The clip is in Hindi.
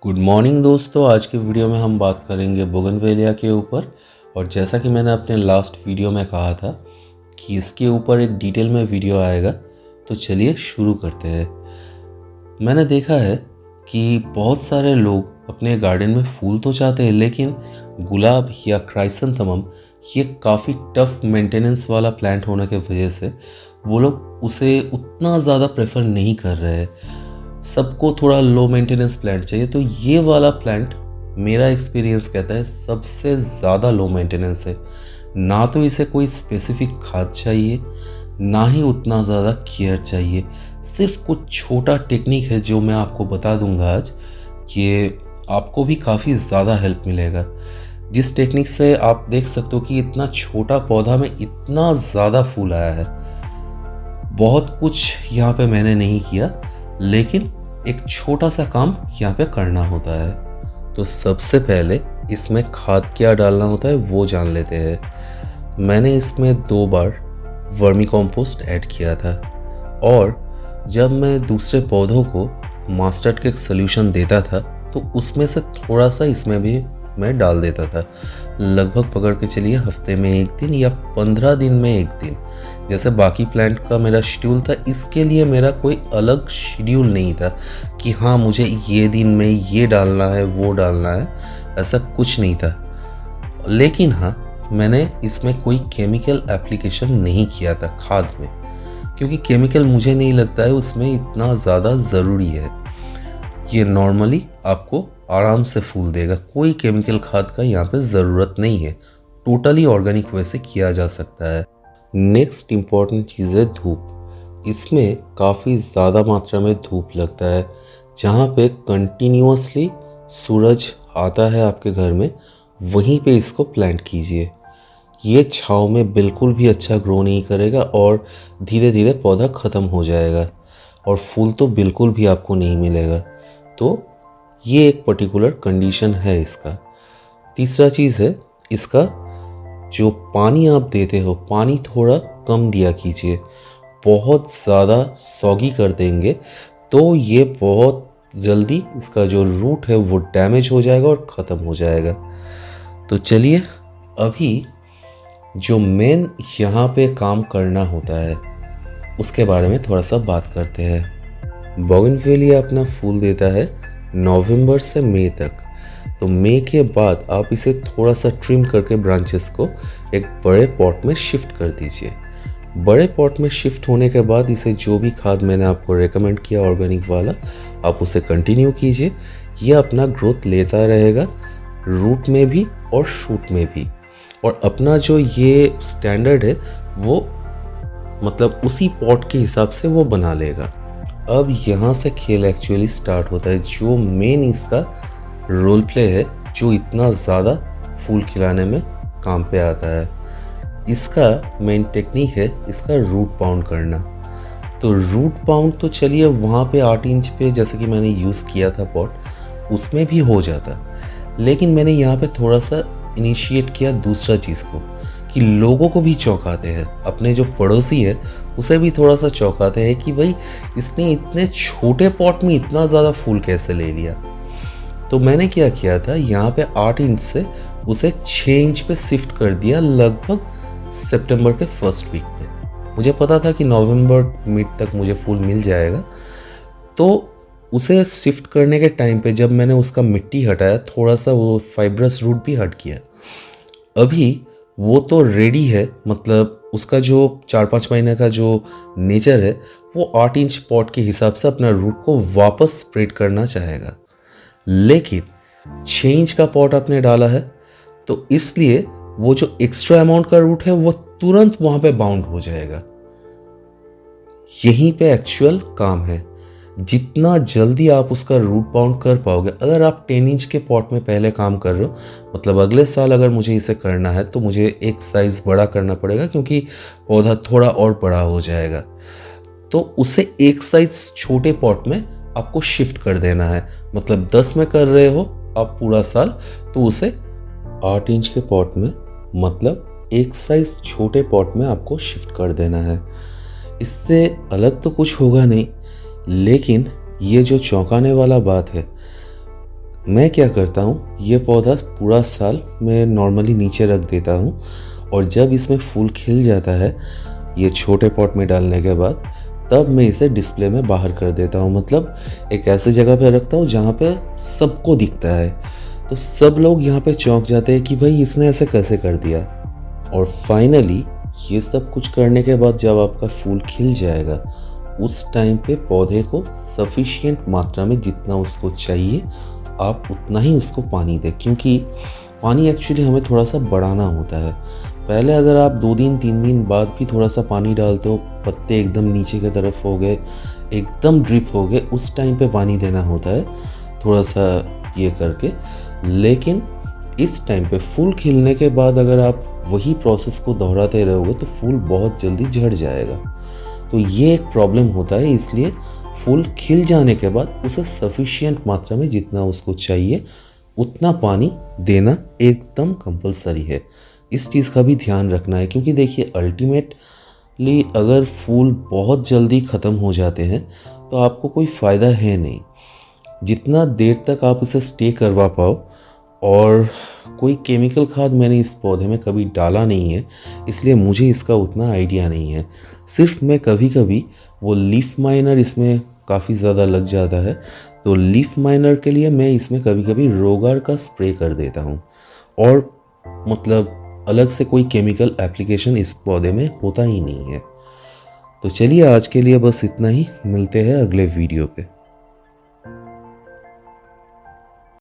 गुड मॉर्निंग दोस्तों। आज के वीडियो में हम बात करेंगे बोगनवेलिया के ऊपर। और जैसा कि मैंने अपने लास्ट वीडियो में कहा था कि इसके ऊपर एक डिटेल में वीडियो आएगा, तो चलिए शुरू करते हैं। मैंने देखा है कि बहुत सारे लोग अपने गार्डन में फूल तो चाहते हैं, लेकिन गुलाब या क्राइसेंथेमम ये काफ़ी टफ मेंटेनेंस वाला प्लांट होने की वजह से वो लोग उसे उतना ज़्यादा प्रेफर नहीं कर रहे हैं। सबको थोड़ा लो मेंटेनेंस प्लांट चाहिए, तो ये वाला प्लांट मेरा एक्सपीरियंस कहता है सबसे ज़्यादा लो मेंटेनेंस है। ना तो इसे कोई स्पेसिफिक खाद चाहिए, ना ही उतना ज़्यादा केयर चाहिए। सिर्फ कुछ छोटा टेक्निक है जो मैं आपको बता दूंगा आज, कि आपको भी काफ़ी ज़्यादा हेल्प मिलेगा। जिस टेक्निक से आप देख सकते हो कि इतना छोटा पौधा में इतना ज़्यादा फूल आया है। बहुत कुछ यहाँ पे मैंने नहीं किया, लेकिन एक छोटा सा काम यहाँ पे करना होता है। तो सबसे पहले इसमें खाद क्या डालना होता है वो जान लेते हैं। मैंने इसमें 2 बार वर्मी कंपोस्ट ऐड किया था, और जब मैं दूसरे पौधों को मास्टर्ड के सॉल्यूशन देता था तो उसमें से थोड़ा सा इसमें भी मैं डाल देता था। लगभग पकड़ के चलिए हफ्ते में 1 दिन या 15 दिन में 1 दिन, जैसे बाकी प्लांट का मेरा शेड्यूल था। इसके लिए मेरा कोई अलग शेड्यूल नहीं था कि हाँ मुझे ये दिन में ये डालना है वो डालना है, ऐसा कुछ नहीं था। लेकिन हाँ, मैंने इसमें कोई केमिकल एप्लीकेशन नहीं किया था खाद में, क्योंकि केमिकल मुझे नहीं लगता है उसमें इतना ज़्यादा ज़रूरी है। ये नॉर्मली आपको आराम से फूल देगा, कोई केमिकल खाद का यहाँ पे ज़रूरत नहीं है। टोटली ऑर्गेनिक वे से किया जा सकता है। नेक्स्ट इम्पॉर्टेंट चीज़ है धूप। इसमें काफ़ी ज़्यादा मात्रा में धूप लगता है। जहाँ पे कंटिन्यूअसली सूरज आता है आपके घर में, वहीं पे इसको प्लांट कीजिए। ये छाँव में बिल्कुल भी अच्छा ग्रो नहीं करेगा और धीरे धीरे पौधा ख़त्म हो जाएगा, और फूल तो बिल्कुल भी आपको नहीं मिलेगा। तो ये एक पर्टिकुलर कंडीशन है इसका। तीसरा चीज़ है, इसका जो पानी आप देते हो, पानी थोड़ा कम दिया कीजिए। बहुत ज़्यादा सॉगी कर देंगे तो ये बहुत जल्दी इसका जो रूट है वो डैमेज हो जाएगा और ख़त्म हो जाएगा। तो चलिए अभी जो मेन यहाँ पे काम करना होता है उसके बारे में थोड़ा सा बात करते हैं। बोगनवेलिया अपना फूल देता है नवंबर से मई तक। तो मई के बाद आप इसे थोड़ा सा ट्रिम करके ब्रांचेस को एक बड़े पॉट में शिफ्ट कर दीजिए। बड़े पॉट में शिफ्ट होने के बाद इसे जो भी खाद मैंने आपको रेकमेंड किया ऑर्गेनिक वाला, आप उसे कंटिन्यू कीजिए। यह अपना ग्रोथ लेता रहेगा, रूट में भी और शूट में भी। और अपना जो ये स्टैंडर्ड है वो मतलब उसी पॉट के हिसाब से वो बना लेगा। अब यहाँ से खेल एक्चुअली स्टार्ट होता है। जो मेन इसका रोल प्ले है, जो इतना ज़्यादा फूल खिलाने में काम पे आता है, इसका मेन टेक्निक है इसका रूट पाउंड करना। तो रूट पाउंड तो चलिए वहाँ पे 8 इंच पे जैसे कि मैंने यूज़ किया था पॉट, उसमें भी हो जाता। लेकिन मैंने यहाँ पे थोड़ा सा इनिशिएट किया दूसरा चीज़ को, कि लोगों को भी चौंकाते हैं, अपने जो पड़ोसी है उसे भी थोड़ा सा चौंकाते हैं कि भाई इसने इतने छोटे पॉट में इतना ज़्यादा फूल कैसे ले लिया। तो मैंने क्या किया था, यहाँ पे 8 इंच से उसे 6 इंच पे शिफ्ट कर दिया लगभग सितंबर के फर्स्ट वीक में। मुझे पता था कि नवंबर मिड तक मुझे फूल मिल जाएगा। तो उसे शिफ्ट करने के टाइम पे जब मैंने उसका मिट्टी हटाया, थोड़ा सा वो फाइब्रस रूट भी हट गया। अभी वो तो रेडी है, मतलब उसका जो 4-5 महीने का जो नेचर है वो 8 इंच पॉट के हिसाब से अपना रूट को वापस स्प्रेड करना चाहेगा। लेकिन 6 इंच का पॉट आपने डाला है, तो इसलिए वो जो एक्स्ट्रा अमाउंट का रूट है वो तुरंत वहां पे बाउंड हो जाएगा। यहीं पे एक्चुअल काम है। जितना जल्दी आप उसका रूट बाउंड कर पाओगे, अगर आप 10 इंच के पॉट में पहले काम कर रहे हो, मतलब अगले साल अगर मुझे इसे करना है तो मुझे एक साइज़ बड़ा करना पड़ेगा, क्योंकि पौधा थोड़ा और बड़ा हो जाएगा। तो उसे एक साइज़ छोटे पॉट में आपको शिफ्ट कर देना है। मतलब 10 में कर रहे हो आप पूरा साल, तो उसे 8 इंच के पॉट में, मतलब एक साइज़ छोटे पॉट में आपको शिफ्ट कर देना है। इससे अलग तो कुछ होगा नहीं, लेकिन ये जो चौंकाने वाला बात है, मैं क्या करता हूँ, ये पौधा पूरा साल मैं नॉर्मली नीचे रख देता हूँ और जब इसमें फूल खिल जाता है ये छोटे पॉट में डालने के बाद, तब मैं इसे डिस्प्ले में बाहर कर देता हूँ। मतलब एक ऐसे जगह पे रखता हूँ जहाँ पे सबको दिखता है, तो सब लोग यहाँ पे चौंक जाते हैं कि भाई इसने ऐसे कैसे कर दिया। और फाइनली ये सब कुछ करने के बाद जब आपका फूल खिल जाएगा, उस टाइम पे पौधे को सफिशिएंट मात्रा में जितना उसको चाहिए आप उतना ही उसको पानी दें, क्योंकि पानी एक्चुअली हमें थोड़ा सा बढ़ाना होता है। पहले अगर आप 2 दिन 3 दिन बाद भी थोड़ा सा पानी डालते हो, पत्ते एकदम नीचे की तरफ हो गए, एकदम ड्रिप हो गए, उस टाइम पे पानी देना होता है थोड़ा सा ये करके। लेकिन इस टाइम पे फूल खिलने के बाद अगर आप वही प्रोसेस को दोहराते रहोगे तो फूल बहुत जल्दी झड़ जाएगा। तो ये एक प्रॉब्लम होता है, इसलिए फूल खिल जाने के बाद उसे सफिशिएंट मात्रा में जितना उसको चाहिए उतना पानी देना एकदम कंपलसरी है। इस चीज़ का भी ध्यान रखना है, क्योंकि देखिए अल्टीमेटली अगर फूल बहुत जल्दी ख़त्म हो जाते हैं तो आपको कोई फ़ायदा है नहीं। जितना देर तक आप इसे स्टे करवा पाओ, और कोई केमिकल खाद मैंने इस पौधे में कभी डाला नहीं है, इसलिए मुझे इसका उतना आइडिया नहीं है। सिर्फ मैं कभी कभी वो लीफ माइनर इसमें काफ़ी ज़्यादा लग जाता है, तो लीफ माइनर के लिए मैं इसमें कभी कभी रोगार का स्प्रे कर देता हूँ, और मतलब अलग से कोई केमिकल एप्लीकेशन इस पौधे में होता ही नहीं है। तो चलिए आज के लिए बस इतना ही, मिलते हैं अगले वीडियो पे।